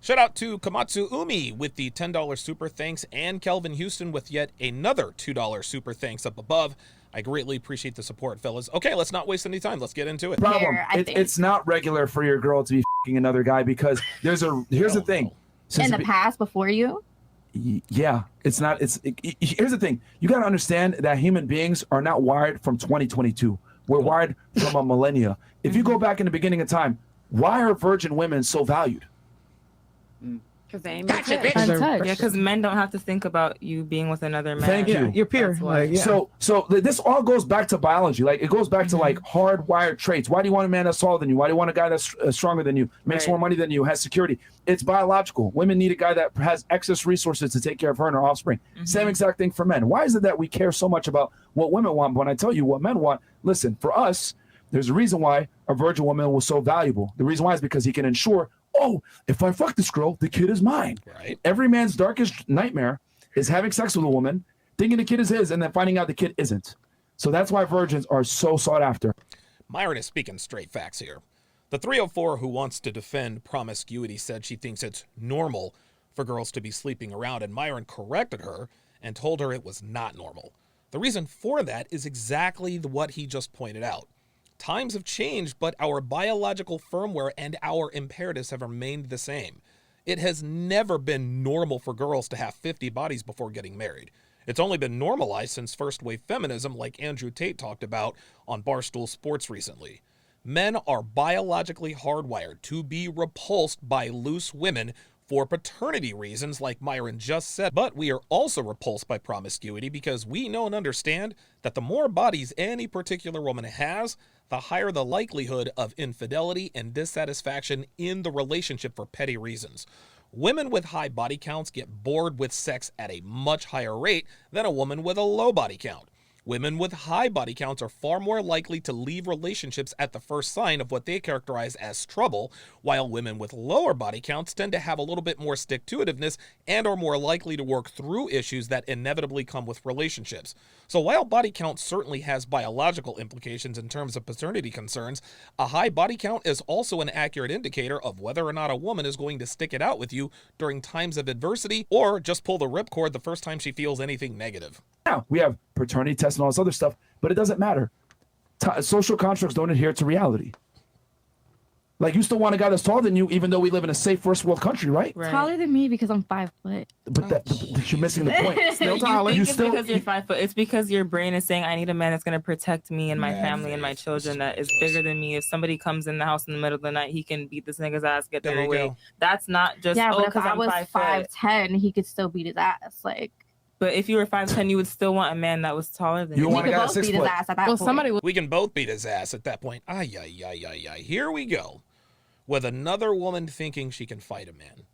Shout out to Komatsu Umi with the $10 super thanks and Kelvin Houston with yet another $2 super thanks up above. I greatly appreciate the support, fellas. Okay, let's not waste any time. Let's get into it. Problem. It's not regular for your girl to be f***ing another guy because here's the thing. In the past, before you? Yeah, it's not. Here's the thing. You got to understand that human beings are not wired from 2022. We're wired from a millennia. If you go back in the beginning of time, why are virgin women so valued? Because they ain't untouched. Yeah, because men don't have to think about you being with another man. Thank you. Your peer. Like, yeah. So this all goes back to biology. Like it goes back to like hardwired traits. Why do you want a man that's taller than you? Why do you want a guy that's stronger than you, makes more money than you, has security? It's biological. Women need a guy that has excess resources to take care of her and her offspring. Same exact thing for men. Why is it that we care so much about what women want? But when I tell you what men want, listen, for us, there's a reason why a virgin woman was so valuable. The reason why is because he can ensure, oh, if I fuck this girl, the kid is mine. Right. Every man's darkest nightmare is having sex with a woman, thinking the kid is his, and then finding out the kid isn't. So that's why virgins are so sought after. Myron is speaking straight facts here. The 304 who wants to defend promiscuity said she thinks it's normal for girls to be sleeping around, and Myron corrected her and told her it was not normal. The reason for that is exactly what he just pointed out. Times have changed, but our biological firmware and our imperatives have remained the same. It has never been normal for girls to have 50 bodies before getting married. It's only been normalized since first wave feminism, like Andrew Tate talked about on Barstool Sports recently. Men are biologically hardwired to be repulsed by loose women for paternity reasons, like Myron just said, but we are also repulsed by promiscuity because we know and understand that the more bodies any particular woman has, the higher the likelihood of infidelity and dissatisfaction in the relationship for petty reasons. Women with high body counts get bored with sex at a much higher rate than a woman with a low body count. Women with high body counts are far more likely to leave relationships at the first sign of what they characterize as trouble, while women with lower body counts tend to have a little bit more stick-to-itiveness and are more likely to work through issues that inevitably come with relationships. So while body count certainly has biological implications in terms of paternity concerns, a high body count is also an accurate indicator of whether or not a woman is going to stick it out with you during times of adversity or just pull the ripcord the first time she feels anything negative. Now, we have paternity tests and all this other stuff, but it doesn't matter. Social constructs don't adhere to reality. Like, you still want a guy that's taller than you, even though we live in a safe first world country, right? Taller than me because I'm 5 foot. But you're missing the point. Still taller. It's because you're 5 foot. It's because your brain is saying, I need a man that's going to protect me and my family and my children that is bigger than me. If somebody comes in the house in the middle of the night, he can beat this nigga's ass, get them away. That's not just, but if because I I'm was 5'10", he could still beat his ass. Like, but if you were 5'10", you would still want a man that was taller than you. We could both beat his ass at that point. We can both beat his ass at that point. Ay, ay, ay, ay, ay. Here we go. With another woman thinking she can fight a man.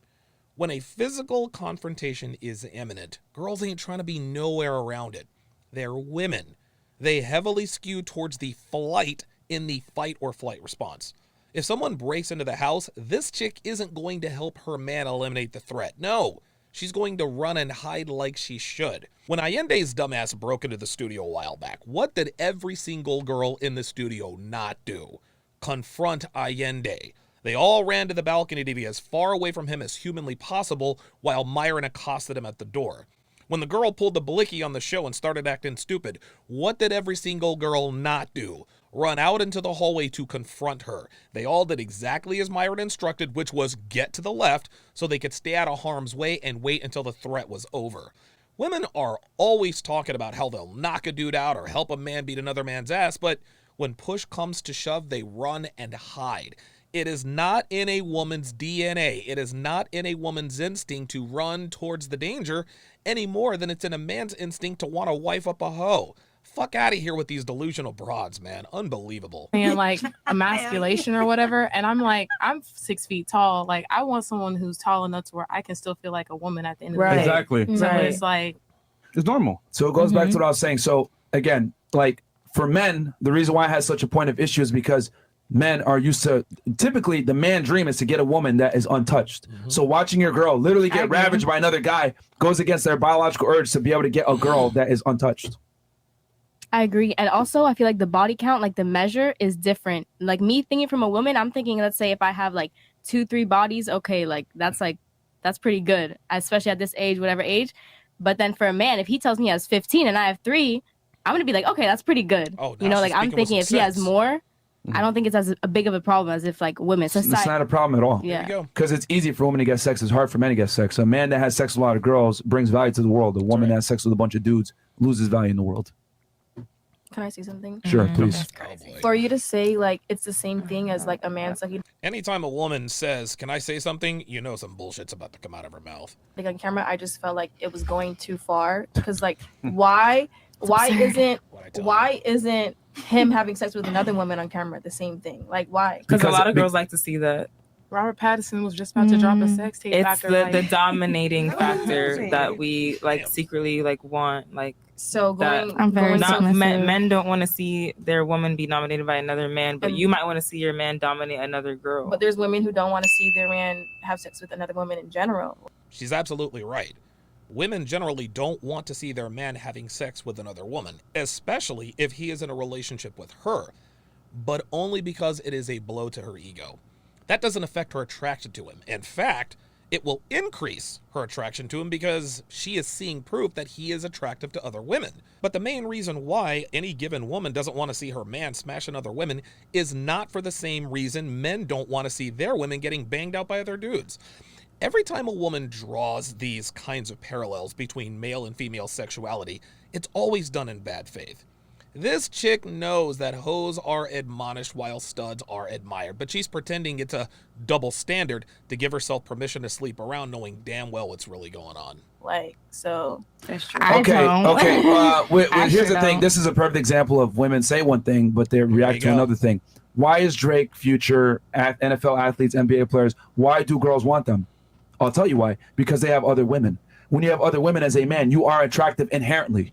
When a physical confrontation is imminent, girls ain't trying to be nowhere around it. They're women. They heavily skew towards the flight in the fight or flight response. If someone breaks into the house, this chick isn't going to help her man eliminate the threat. No, she's going to run and hide like she should. When Allende's dumbass broke into the studio a while back, what did every single girl in the studio not do? Confront Allende. They all ran to the balcony to be as far away from him as humanly possible while Myron accosted him at the door. When the girl pulled the blicky on the show and started acting stupid, what did every single girl not do? Run out into the hallway to confront her. They all did exactly as Myron instructed, which was get to the left so they could stay out of harm's way and wait until the threat was over. Women are always talking about how they'll knock a dude out or help a man beat another man's ass, but when push comes to shove, they run and hide. It is not in a woman's DNA. It is not in a woman's instinct to run towards the danger any more than it's in a man's instinct to want to wife up a hoe. Fuck out of here with these delusional broads, man. Unbelievable. And like emasculation or whatever. And I'm like, I'm 6 feet tall. Like, I want someone who's tall enough to where I can still feel like a woman at the end of the day. Exactly. So it's like, it's normal. So it goes back to what I was saying. So again, like for men, the reason why it has such a point of issue is because men are used to, typically the man dream is to get a woman that is untouched. So watching your girl literally get ravaged by another guy goes against their biological urge to be able to get a girl that is untouched. I agree. And also, I feel like the body count, like the measure is different. Like me thinking from a woman, I'm thinking, let's say if I have like 2-3 bodies, okay, like that's pretty good, especially at this age, whatever age. But then for a man, if he tells me he has 15 and I have 3, I'm gonna be like, okay, that's pretty good. Oh, you know, like I'm thinking if he has more, I don't think it's as a big of a problem as if like women. It's not a problem at all. Yeah. Because it's easy for women to get sex. It's hard for men to get sex. A man that has sex with a lot of girls brings value to the world. A woman that has sex with a bunch of dudes loses value in the world. Can I say something? Sure, please. For you to say like it's the same thing as like a man sucking Anytime a woman says, "Can I say something?" you know some bullshit's about to come out of her mouth. like on camera, I just felt like it was going too far. Because like, why isn't him having sex with another woman on camera the same thing? Like, why? Because a lot of girls like to see that. Robert Pattinson was just about to drop a sex tape. It's the dominating factor that we like secretly like want. Like, so going, I'm very men don't want to see their woman be dominated by another man, but you might want to see your man dominate another girl. But there's women who don't want to see their man have sex with another woman in general. She's absolutely right. Women generally don't want to see their man having sex with another woman, especially if he is in a relationship with her, but only because it is a blow to her ego. That doesn't affect her attraction to him. In fact, it will increase her attraction to him because she is seeing proof that he is attractive to other women. But the main reason why any given woman doesn't want to see her man smashing other women is not for the same reason men don't want to see their women getting banged out by other dudes. Every time a woman draws these kinds of parallels between male and female sexuality, it's always done in bad faith. This chick knows that hoes are admonished while studs are admired, but she's pretending it's a double standard to give herself permission to sleep around knowing damn well what's really going on. Like, so that's true. Okay. Here's the thing. This is a perfect example of women say one thing, but they react to another thing. Why is Drake, Future, NFL athletes, NBA players, why do girls want them? I'll tell you why. Because they have other women. When you have other women as a man, you are attractive inherently.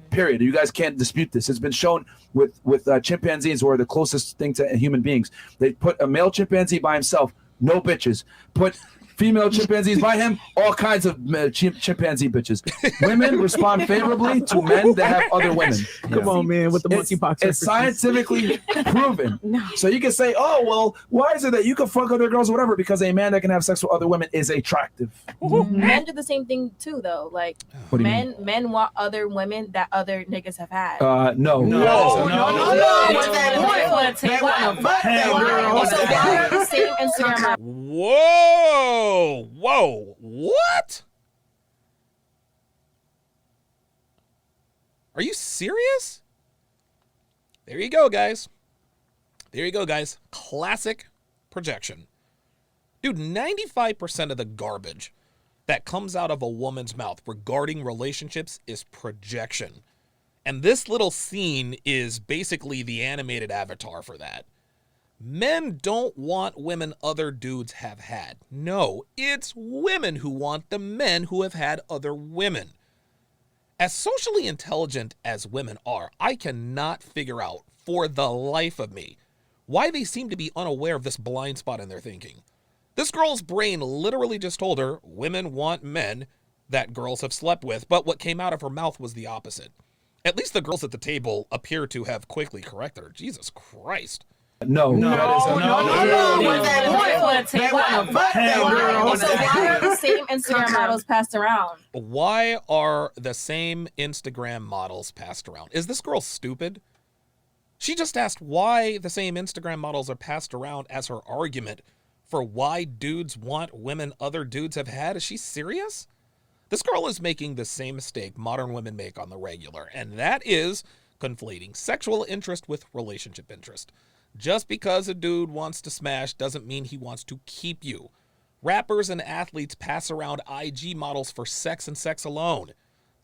Period. You guys can't dispute this. It's been shown with chimpanzees, who are the closest thing to human beings. They put a male chimpanzee by himself, no bitches. Put female chimpanzees by him, all kinds of chimpanzee bitches. Women respond favorably to men that have other women. Come on, man, with the monkeypox. It's scientifically proven. So you can say, oh, well, why is it that you can fuck other girls or whatever? Because a man that can have sex with other women is attractive. Men do the same thing too, though. Like, men want other women that other niggas have had. No. Whoa, what? Are you serious? There you go, guys. Classic projection. Dude, 95% of the garbage that comes out of a woman's mouth regarding relationships is projection. And this little scene is basically the animated avatar for that. Men don't want women other dudes have had. No, it's women who want the men who have had other women. As socially intelligent as women are, I cannot figure out for the life of me why they seem to be unaware of this blind spot in their thinking. This girl's brain literally just told her women want men that girls have slept with, but what came out of her mouth was the opposite. At least the girls at the table appear to have quickly corrected her. Jesus Christ. No. So why are the same Instagram models passed around? Why are the same Instagram models passed around? Is this girl stupid? She just asked why the same Instagram models are passed around as her argument for why dudes want women other dudes have had. Is she serious? This girl is making the same mistake modern women make on the regular, and that is conflating sexual interest with relationship interest. Just because a dude wants to smash doesn't mean he wants to keep you. Rappers and athletes pass around IG models for sex and sex alone.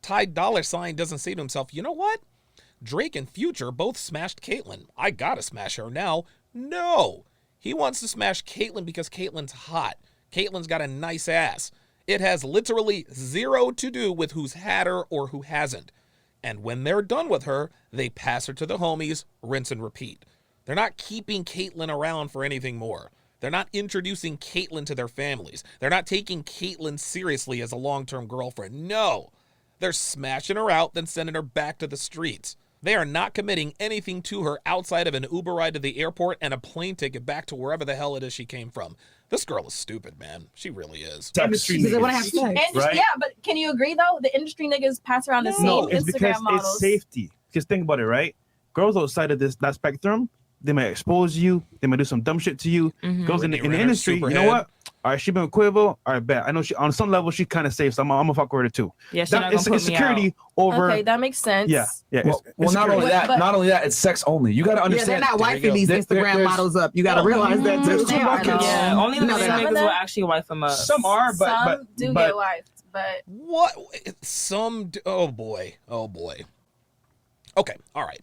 Ty Dolla $ign doesn't say to himself, you know what? Drake and Future both smashed Caitlyn. I gotta smash her now. No. He wants to smash Caitlyn because Caitlyn's hot. Caitlyn's got a nice ass. It has literally zero to do with who's had her or who hasn't. And when they're done with her, they pass her to the homies, rinse and repeat. They're not keeping Caitlyn around for anything more. They're not introducing Caitlyn to their families. They're not taking Caitlyn seriously as a long-term girlfriend. No. They're smashing her out, then sending her back to the streets. They are not committing anything to her outside of an Uber ride to the airport and a plane ticket back to wherever the hell it is she came from. This girl is stupid, man. She really is. Industry Because they want to have niggas. sex. Industry, Right? Yeah, but can you agree though? The industry niggas pass around the same No, it's because Instagram models. it's safety. Because think about it, right? Girls outside of that spectrum, they might expose you. They might do some dumb shit to you. Girls in the Renner, industry, you know Superhead. what? All right, she been Quivo. All right, bet. I know she on some level she kind of safe, so I'm gonna fuck with her too. Yeah, she's not It's gonna put me security out. over. Okay, that makes sense. Yeah. Well, it's not only security. that, But- not only that, it's sex only. You got to Yeah, understand. they're not There you wifing go. these Instagram There's- models up. You got to realize that There's too. two They are, buckets. though. Yeah, only the No, big they're niggas not. will actually wife them up. Some are, but Some do but get wifed, but What? Oh boy. Okay, all right.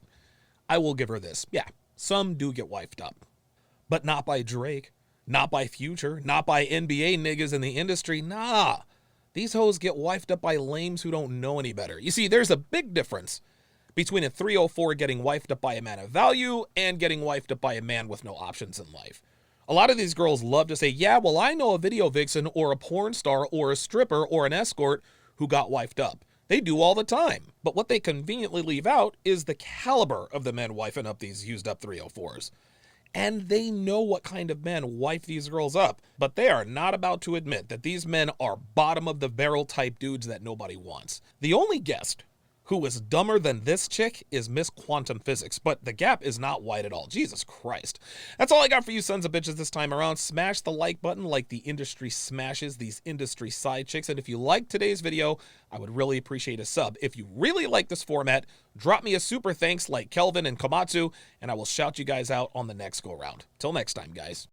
I will give her this. Yeah, some do get wifed up, but not by Drake, not by Future, not by NBA niggas in the industry. Nah, these hoes get wifed up by lames who don't know any better. You see, there's a big difference between a 304 getting wifed up by a man of value and getting wifed up by a man with no options in life. A lot of these girls love to say, yeah, well, I know a video vixen or a porn star or a stripper or an escort who got wifed up. They do all the time. But what they conveniently leave out is the caliber of the men wifing up these used up 304s. And they know what kind of men wife these girls up, but they are not about to admit that these men are bottom of the barrel type dudes that nobody wants. The only guest who is dumber than this chick is Miss Quantum Physics, but the gap is not wide at all. Jesus Christ. That's all I got for you sons of bitches this time around. Smash the like button like the industry smashes these industry side chicks. And if you liked today's video, I would really appreciate a sub. If you really like this format, drop me a super thanks like Kelvin and Komatsu, and I will shout you guys out on the next go round. Till next time, guys.